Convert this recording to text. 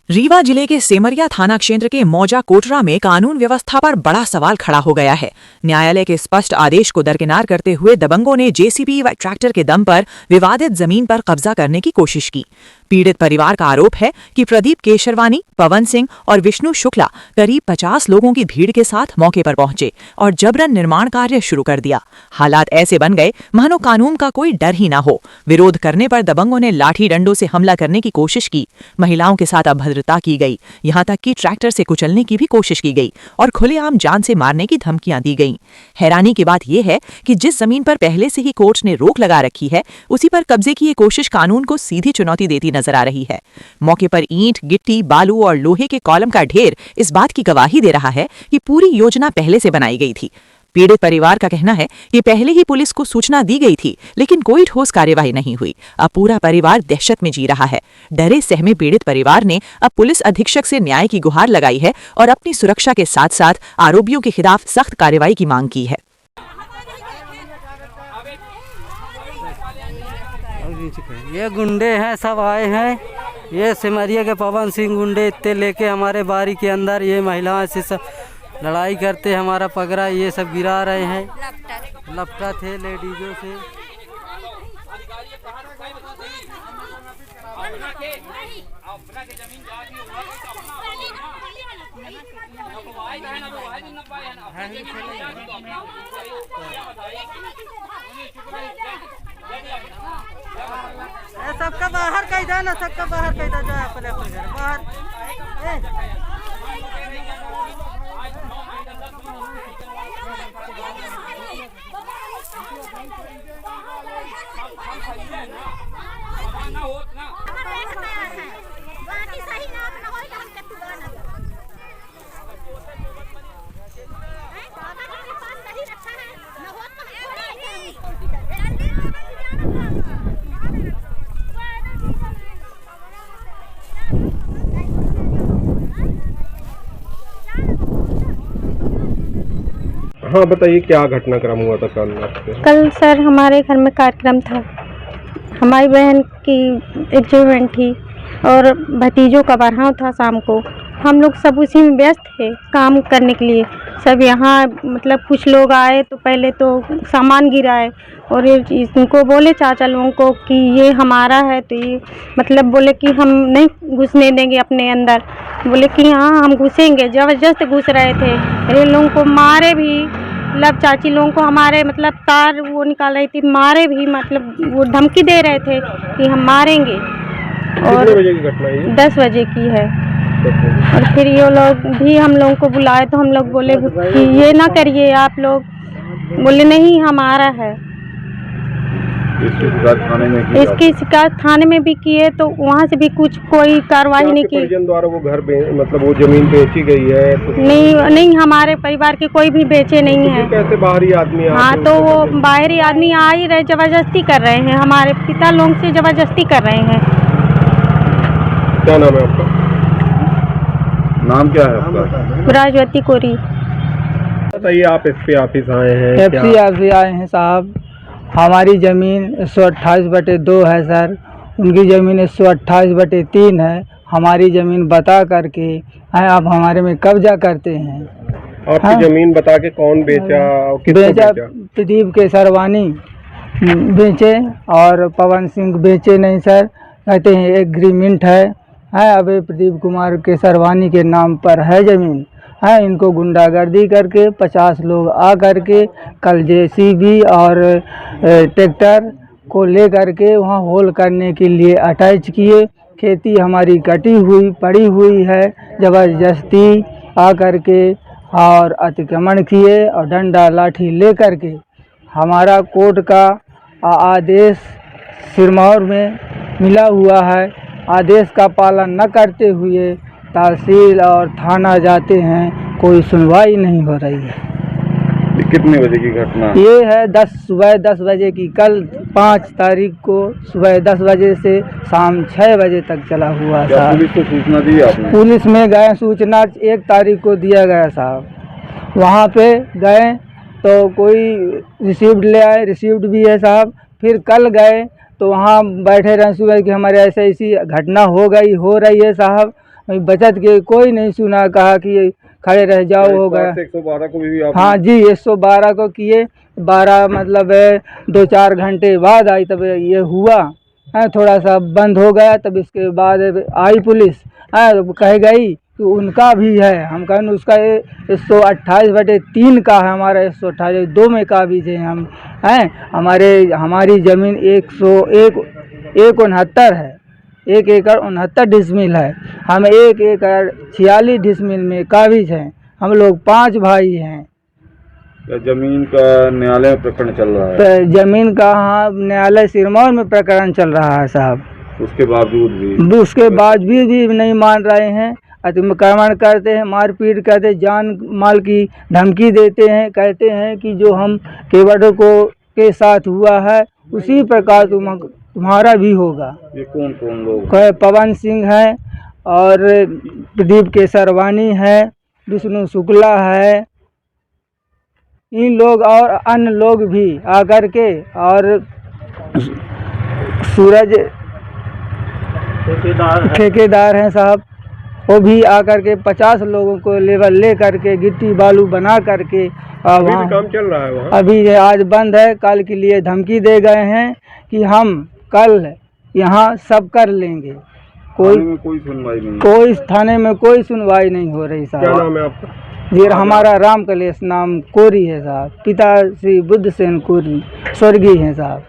रीवा जिले के सेमरिया थाना क्षेत्र के मौजा कोटरा में कानून व्यवस्था पर बड़ा सवाल खड़ा हो गया है। न्यायालय के स्पष्ट आदेश को दरकिनार करते हुए दबंगों ने जेसीबी व ट्रैक्टर के दम पर विवादित जमीन पर कब्जा करने की कोशिश की। पीड़ित परिवार का आरोप है कि प्रदीप केशरवानी, पवन सिंह और विष्णु शुक्ला करीब 50 लोगों की भीड़ के साथ मौके पर पहुंचे और जबरन निर्माण कार्य शुरू कर दिया। हालात ऐसे बन गए मानो कानून का कोई डर ही ना हो। विरोध करने पर दबंगों ने लाठी डंडों से हमला करने की कोशिश की। महिलाओं के साथ अभद्रता की गई, यहाँ तक कि ट्रैक्टर से कुचलने की भी कोशिश की गई और खुलेआम जान से मारने की धमकियां दी गईं। हैरानी की बात यह है कि जिस जमीन पर पहले से ही कोर्ट ने रोक लगा रखी है, उसी पर कब्जे की ये कोशिश कानून को सीधी चुनौती देती नजर आ रही है। मौके पर ईंट, गिट्टी, बालू और लोहे के कॉलम का ढेर इस बात की गवाही दे रहा है कि पूरी योजना पहले से बनाई गई थी। पीड़ित परिवार का कहना है कि पहले ही पुलिस को सूचना दी गई थी, लेकिन कोई ठोस कार्यवाही नहीं हुई। अब पूरा परिवार दहशत में जी रहा है। डरे सहमे पीड़ित परिवार ने अब पुलिस अधीक्षक से न्याय की गुहार लगाई है और अपनी सुरक्षा के साथ साथ आरोपियों के खिलाफ सख्त कार्रवाई की मांग की है। ये गुंडे हैं, सब आए हैं। ये सिमरिया के पवन सिंह गुंडे इतने लेके हमारे बारी के अंदर ये महिलाओं से सब लड़ाई करते, हमारा पगड़ा ये सब गिरा रहे हैं। लपटा थे लेडीजों से। सबका बाहर कहीं था ना, सबका बाहर कहीं था, जाए अपने अपने घर बाहर। हाँ बताइए, क्या घटनाक्रम हुआ था कल आपके? कल सर हमारे घर में कार्यक्रम था। हमारी बहन की एंगेजमेंट थी और भतीजों का बरहाव था शाम को। हम लोग सब उसी में व्यस्त थे काम करने के लिए। सब यहाँ मतलब कुछ लोग आए तो पहले तो सामान गिराए और इनको बोले चाचा लोगों को कि ये हमारा है, तो ये मतलब बोले कि हम नहीं घुसने देंगे अपने अंदर। बोले कि हाँ हम घुसेंगे, ज़बरदस्त घुस रहे थे। ये लोगों को मारे भी, मतलब चाची लोगों को हमारे मतलब तार वो निकाल रही थी, मारे भी, मतलब वो धमकी दे रहे थे कि हम मारेंगे। और कितने बजे की घटना है? 10 बजे की है। और फिर ये लोग भी हम लोगों को बुलाए तो हम लोग बोले कि ये ना करिए आप लोग। बोले नहीं हमारा है। इसकी शिकायत थाने में भी किए तो वहाँ से भी कुछ कोई कार्रवाई नहीं की। परिजन द्वारा वो घर मतलब वो जमीन बेची गई है तो नहीं हमारे परिवार के कोई भी बेचे नहीं है। कैसे बाहरी आदमी? हाँ तो वो बाहरी आदमी आ ही रहे, जबरदस्ती कर रहे हैं, हमारे पिता लोग से जबरदस्ती कर रहे हैं। क्या नाम है आपका? नाम क्या है आपका? राजवती कोरी। बताइए, आप एसपी ऑफिस आए हैं? एसपी ऑफिस आए हैं साहब। हमारी ज़मीन 128/2 है सर, उनकी ज़मीन 128/3 है। हमारी ज़मीन बता करके आप हमारे में कब्जा करते हैं। आपकी हाँ? ज़मीन बता के कौन बेचा? बेचा प्रदीप केशरवानी बेचे और पवन सिंह बेचे नहीं सर। कहते हैं एग्रीमेंट है। अब प्रदीप कुमार केशरवानी के नाम पर है ज़मीन। इनको गुंडागर्दी करके 50 लोग आ करके कल जेसीबी और ट्रैक्टर को ले करके वहाँ होल करने के लिए अटैच किए। खेती हमारी कटी हुई पड़ी हुई है, ज़बरदस्ती आ करके और अतिक्रमण किए और डंडा लाठी ले करके। हमारा कोर्ट का आदेश सिरमौर में मिला हुआ है। आदेश का पालन न करते हुए तहसील और थाना जाते हैं, कोई सुनवाई नहीं हो रही है। कितने बजे की घटना? ये है सुबह 10 बजे की। कल 5 तारीख को सुबह 10 बजे से शाम 6 बजे तक चला हुआ था। पुलिस को सूचना दी आपने? पुलिस में गए, सूचना 1 तारीख को दिया गया साहब। वहाँ पे गए तो कोई रिसीव्ड ले आए, रिसीव्ड भी है साहब। फिर कल गए तो वहाँ बैठे रहे सुबह कि हमारे ऐसी घटना हो रही है साहब। वही बचत के कोई नहीं सुना, कहा कि ये खड़े रह जाओ हो गया। 112 को भी आप हाँ जी 112 को किए, 12 मतलब 2-4 घंटे बाद आई, तब ये हुआ है, थोड़ा सा बंद हो गया। तब इसके बाद आई पुलिस, कह गई कि उनका भी है। हम कहें उसका 128/3 का है, हमारा 128 2 में काबिज है हम हैं। हमारी ज़मीन 169 है, 1 एकड़ 69 डिसमिल है। हम 1 एकड़ 46 डिसमिल में काबिज हैं। हम लोग 5 भाई हैं। जमीन का न्यायालय में प्रकरण चल रहा है? तो जमीन का हाँ न्यायालय सिरमौर में प्रकरण चल रहा है साहब। उसके बावजूद भी नहीं मान रहे हैं। अतिक्रमण करते हैं, मारपीट करते हैं, जान माल की धमकी देते हैं, कहते हैं कि जो हम केवड़ों को के साथ हुआ है उसी प्रकार तुम्हारा भी होगा। ये कौन कौन लोग? पवन सिंह है और प्रदीप केसरवानी है, विष्णु शुक्ला है, इन लोग और अन्य लोग भी आकर के, और सूरज ठेकेदार हैं साहब, वो भी आकर के 50 लोगों को लेवल ले करके गिट्टी बालू बना करके अभी भी काम चल रहा है वहाँ? अभी आज बंद है। कल के लिए धमकी दे गए हैं कि हम कल यहाँ सब कर लेंगे। कोई सुनवाई नहीं? कोई थाने में कोई सुनवाई नहीं हो रही साहब। क्या नाम है आपका? जी हमारा राम कलेश नाम कोरी है साहब, पिता श्री बुद्ध सेन कोरी स्वर्गीय हैं साहब।